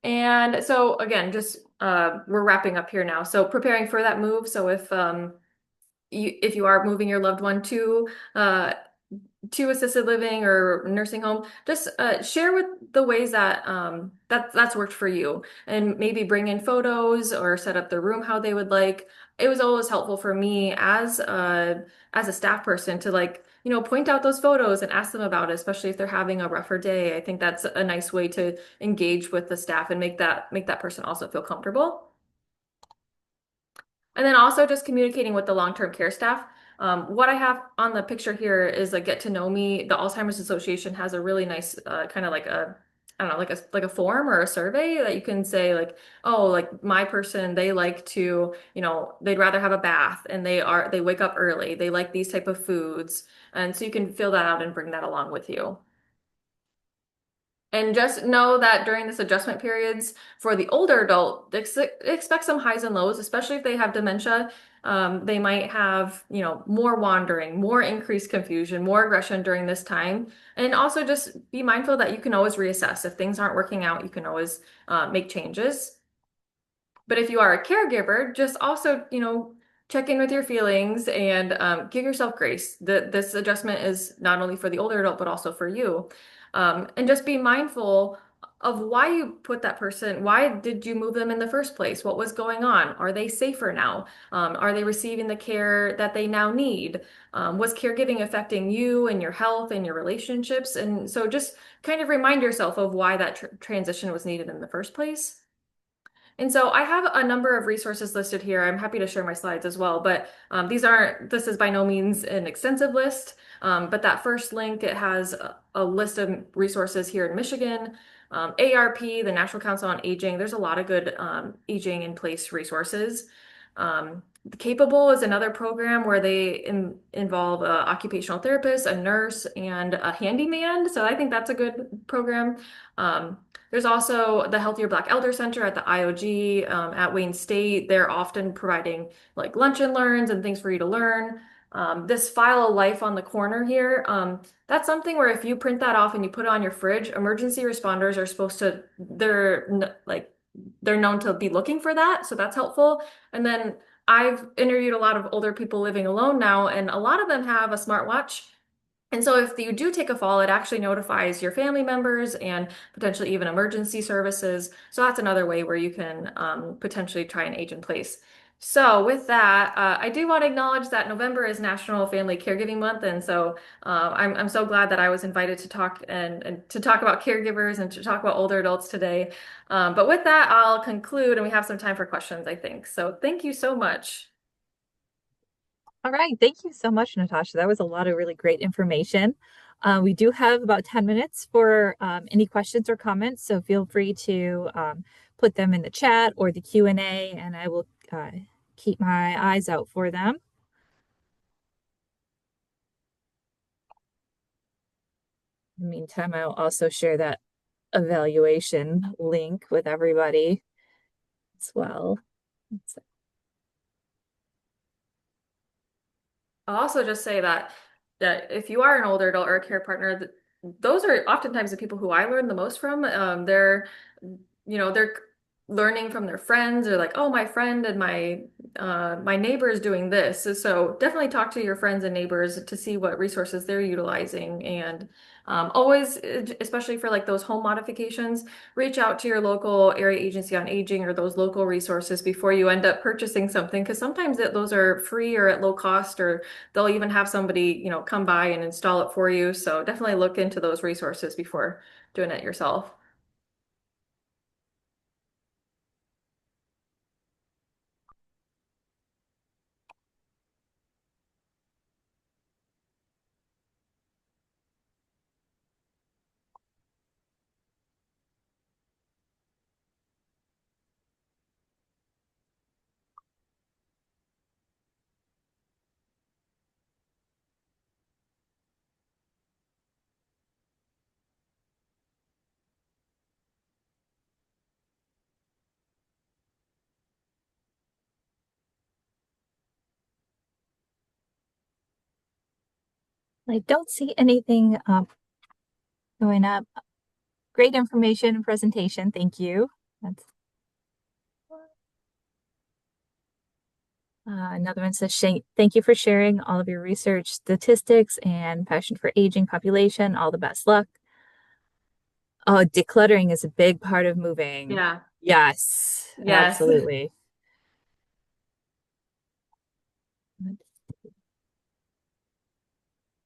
And so again, just we're wrapping up here now. So preparing for that move. So if you are moving your loved one uh, to assisted living or nursing home, just share with the ways that that's worked for you, and maybe bring in photos or set up the room how they would like. It was always helpful for me as a staff person to like, point out those photos and ask them about it, especially if they're having a rougher day. I think that's a nice way to engage with the staff and make that person also feel comfortable. And then also just communicating with the long-term care staff. What I have on the picture here is a get to know me. The Alzheimer's Association has a really nice kind of like I don't know, like a form or a survey that you can say like, oh, like my person, they like to, they'd rather have a bath and they wake up early. They like these type of foods. And so you can fill that out and bring that along with you. And just know that during this adjustment periods for the older adult, expect some highs and lows, especially if they have dementia. They might have, more wandering, more increased confusion, more aggression during this time. And also just be mindful that you can always reassess. If things aren't working out, you can always make changes. But if you are a caregiver, just also, check in with your feelings and give yourself grace. This adjustment is not only for the older adult, but also for you. And just be mindful of why you put that person, why did you move them in the first place? What was going on? Are they safer now? Are they receiving the care that they now need? Was caregiving affecting you and your health and your relationships? And so just kind of remind yourself of why that transition was needed in the first place. And so I have a number of resources listed here. I'm happy to share my slides as well, but this is by no means an extensive list. But that first link, it has a list of resources here in Michigan. ARP, the National Council on Aging, there's a lot of good aging in place resources. Capable is another program where they involve an occupational therapist, a nurse, and a handyman. So I think that's a good program. There's also the Healthier Black Elder Center at the IOG at Wayne State. They're often providing like lunch and learns and things for you to learn. This file of life on the corner here, that's something where if you print that off and you put it on your fridge, emergency responders are supposed to, they're known to be looking for that. So that's helpful. And then I've interviewed a lot of older people living alone now, and a lot of them have a smartwatch. And so if you do take a fall, it actually notifies your family members and potentially even emergency services. So that's another way where you can potentially try and age in place. So with that, I do want to acknowledge that November is National Family Caregiving Month, and so I'm so glad that I was invited to talk and to talk about caregivers and to talk about older adults today. But with that, I'll conclude, and we have some time for questions, I think. So thank you so much. All right. Thank you so much, Natasha. That was a lot of really great information. We do have about 10 minutes for any questions or comments, so feel free to put them in the chat or the Q&A, and I will keep my eyes out for them. In the meantime, I'll also share that evaluation link with everybody as well. I'll also just say that if you are an older adult or a care partner, those are oftentimes the people who I learn the most from. They're learning from their friends or like, oh, my friend and my neighbor is doing this. So definitely talk to your friends and neighbors to see what resources they're utilizing. And always, especially for like those home modifications, reach out to your local area agency on aging or those local resources before you end up purchasing something. Because sometimes those are free or at low cost, or they'll even have somebody, come by and install it for you. So definitely look into those resources before doing it yourself. I don't see anything going up. Great information and presentation. Thank you. That's another one says, thank you for sharing all of your research statistics and passion for aging population. All the best luck. Oh, decluttering is a big part of moving. Yeah. Yes, Yes. absolutely.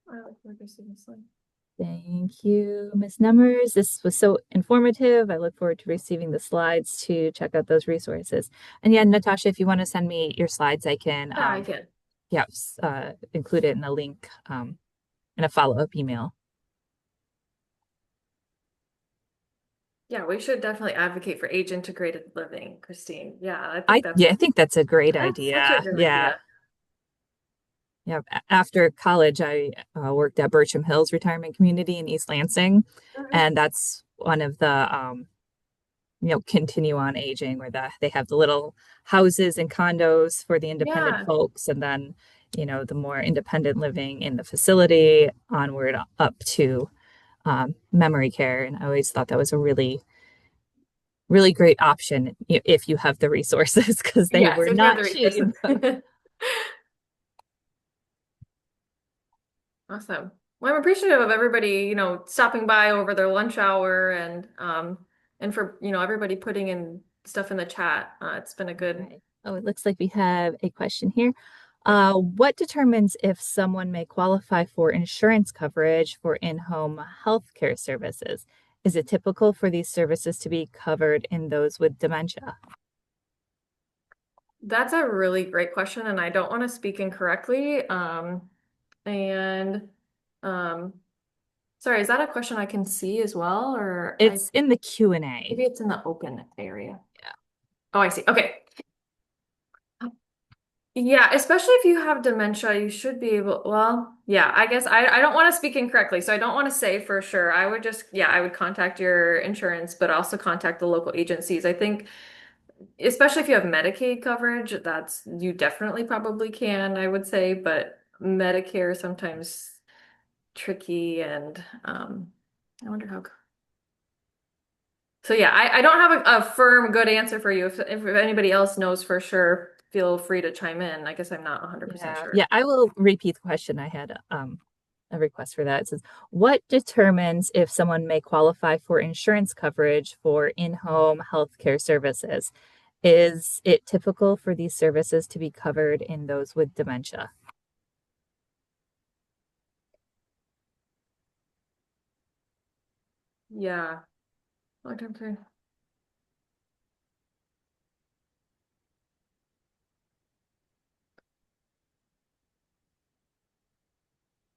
I like where this is like- Thank you, Ms. Nemmers. This was so informative. I look forward to receiving the slides to check out those resources. And yeah, Natasha, if you want to send me your slides, I can, Yeah, I can. yeah, include it in a link in a follow-up email. Yeah, we should definitely advocate for age integrated living, Christine. Yeah, I think Yeah, I think that's a great that's such a idea. good Yeah. idea. Yeah. After college, I worked at Bircham Hills Retirement Community in East Lansing, Mhm. and that's one of the continue on aging where they have the little houses and condos for the independent Yeah. folks, and then the more independent living in the facility onward up to memory care. And I always thought that was a really great option if you have the resources because they Yes, were if you have not the cheap. resources. Awesome. Well, I'm appreciative of everybody, stopping by over their lunch hour and for, everybody putting in stuff in the chat. It's been a good. Right. Oh, it looks like we have a question here. What determines if someone may qualify for insurance coverage for in-home healthcare services? Is it typical for these services to be covered in those with dementia? That's a really great question, and I don't want to speak incorrectly. And um, sorry, is that a question I can see as well, or It's in the Q&A. maybe it's in the open area? Oh, I see. Okay. Yeah, especially if you have dementia, you should be able, well, yeah, I guess I don't want to speak incorrectly, so I don't want to say for sure. I would just, yeah, I would contact your insurance, but also contact the local agencies. I think, especially if you have Medicaid coverage, you definitely probably can, I would say, but Medicare sometimes tricky and I wonder how. So yeah, I don't have a firm good answer for you. If anybody else knows for sure, feel free to chime in. I guess I'm not 100% Yeah, sure. yeah, I will repeat the question. I had a request for that. It says, what determines if someone may qualify for insurance coverage for in-home healthcare services? Is it typical for these services to be covered in those with dementia? Yeah. Long-term care.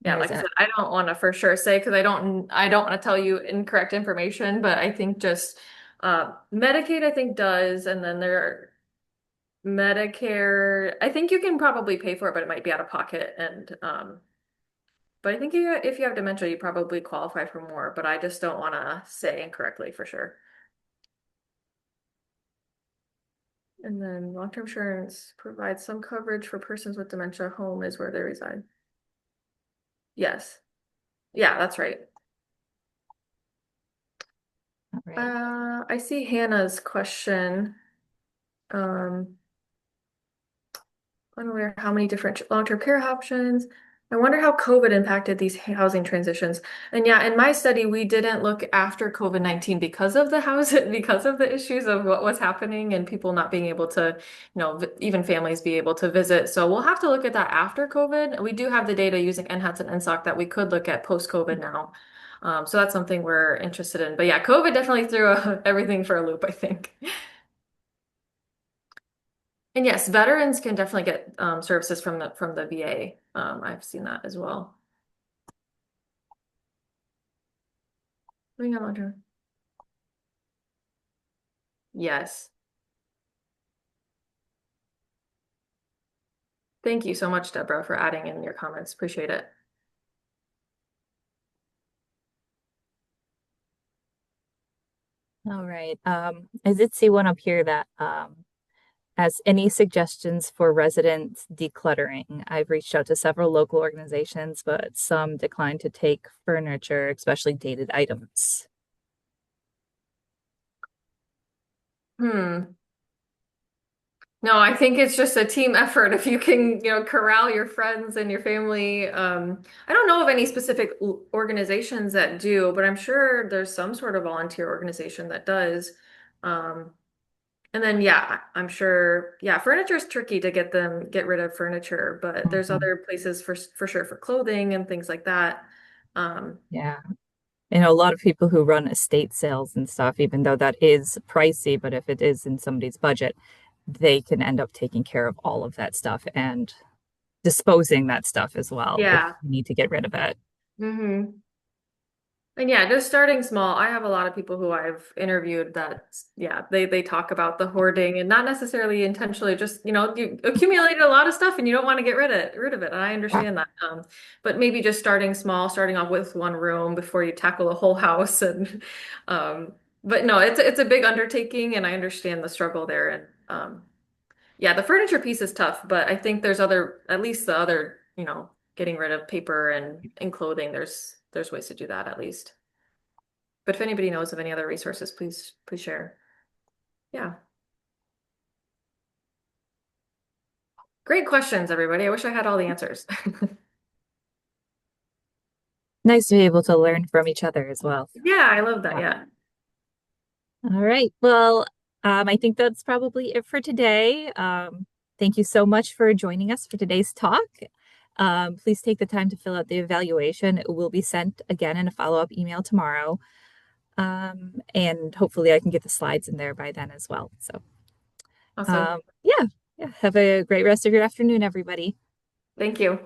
Yeah, There's like I a said, I don't want to for sure say because I don't want to tell you incorrect information, but I think just Medicaid I think does, and then there are Medicare, I think you can probably pay for it, but it might be out of pocket. And but I think if you have dementia, you probably qualify for more, but I just don't want to say incorrectly for sure. And then long-term insurance provides some coverage for persons with dementia. Home is where they reside. Yes. Yeah, that's right. All right. I see Hannah's question. Um, Unaware how many different long-term care options. I wonder how COVID impacted these housing transitions. And yeah, in my study, we didn't look after COVID-19 because of the housing, because of the issues of what was happening and people not being able to, even families be able to visit. So we'll have to look at that after COVID. We do have the data using NHATS and NSOC that we could look at post-COVID now. So that's something we're interested in. But yeah, COVID definitely threw everything for a loop, I think. And yes, veterans can definitely get services from the VA. I've seen that as well. Moving on to- Yes. Thank you so much, Deborah, for adding in your comments. Appreciate it. All right. I did see one up here that has any suggestions for resident decluttering. I've reached out to several local organizations, but some declined to take furniture, especially dated items. Hmm. No, I think it's just a team effort. If you can, corral your friends and your family. I don't know of any specific organizations that do, but I'm sure there's some sort of volunteer organization that does. Um, And then yeah, I'm sure yeah, furniture is tricky to get rid of furniture, but there's Mhm. other places for sure for clothing and things like that. Um, Yeah. A lot of people who run estate sales and stuff, even though that is pricey, but if it is in somebody's budget, they can end up taking care of all of that stuff and disposing that stuff as well if yeah. you need to get rid of it. hmm And yeah, just starting small. I have a lot of people who I've interviewed that, yeah, they talk about the hoarding and not necessarily intentionally, just, you accumulated a lot of stuff and you don't want to get rid of it. And I understand that. But maybe just starting small, starting off with one room before you tackle a whole house and but no, it's a big undertaking and I understand the struggle there. And yeah, the furniture piece is tough, but I think there's at least the other, getting rid of paper and clothing, there's ways to do that at least. But if anybody knows of any other resources, please share. Yeah. Great questions, everybody. I wish I had all the answers. Nice to be able to learn from each other as well. Yeah, I love that. Yeah. Yeah. All right. Well, I think that's probably it for today. Thank you so much for joining us for today's talk. Please take the time to fill out the evaluation. It will be sent again in a follow-up email tomorrow. And hopefully I can get the slides in there by then as well. So, Awesome. yeah, yeah. Have a great rest of your afternoon, everybody. Thank you.